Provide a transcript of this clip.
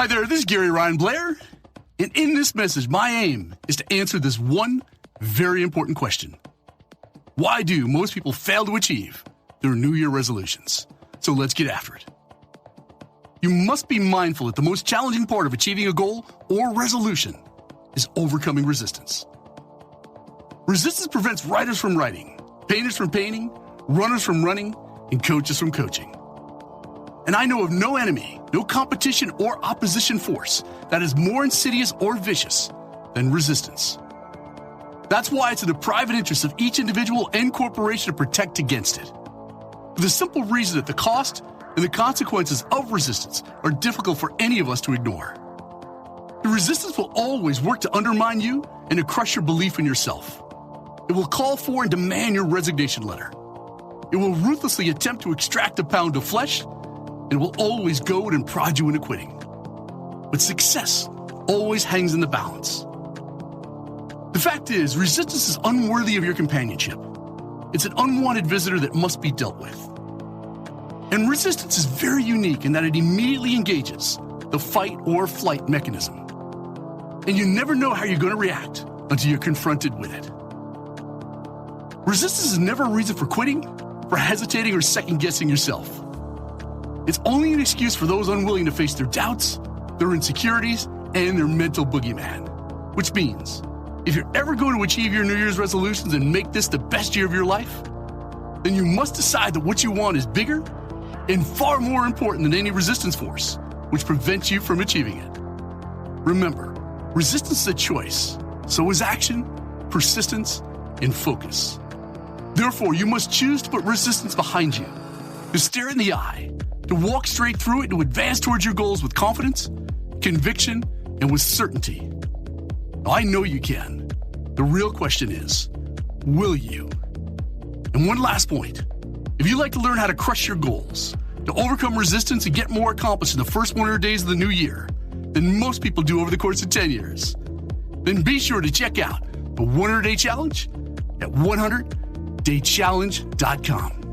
Hi there, this is garyryanblair, and in this message, my aim is to answer this one very important question. Why do most people fail to achieve their New Year resolutions? So let's get after it. You must be mindful that the most challenging part of achieving a goal or resolution is overcoming resistance. Resistance prevents writers from writing, painters from painting, runners from running, and coaches from coaching. And I know of no enemy, no competition or opposition force that is more insidious or vicious than resistance. That's why it's in the private interest of each individual and corporation to protect against it. For the simple reason that the cost and the consequences of resistance are difficult for any of us to ignore. The resistance will always work to undermine you and to crush your belief in yourself. It will call for and demand your resignation letter. It will ruthlessly attempt to extract a pound of flesh, and it will always goad and prod you into quitting. But success always hangs in the balance. The fact is, resistance is unworthy of your companionship. It's an unwanted visitor that must be dealt with. And resistance is very unique in that it immediately engages the fight or flight mechanism. And you never know how you're going to react until you're confronted with it. Resistance is never a reason for quitting, for hesitating, or second-guessing yourself. It's only an excuse for those unwilling to face their doubts, their insecurities, and their mental boogeyman. Which means, if you're ever going to achieve your New Year's resolutions and make this the best year of your life, then you must decide that what you want is bigger and far more important than any resistance force, which prevents you from achieving it. Remember, resistance is a choice, so is action, persistence, and focus. Therefore, you must choose to put resistance behind you, to stare it in the eye, to walk straight through it, to advance towards your goals with confidence, conviction, and with certainty. I know you can. The real question is, will you? And one last point. If you'd like to learn how to crush your goals, to overcome resistance and get more accomplished in the first 100 days of the new year than most people do over the course of 10 years, then be sure to check out the 100-Day Challenge at 100daychallenge.com.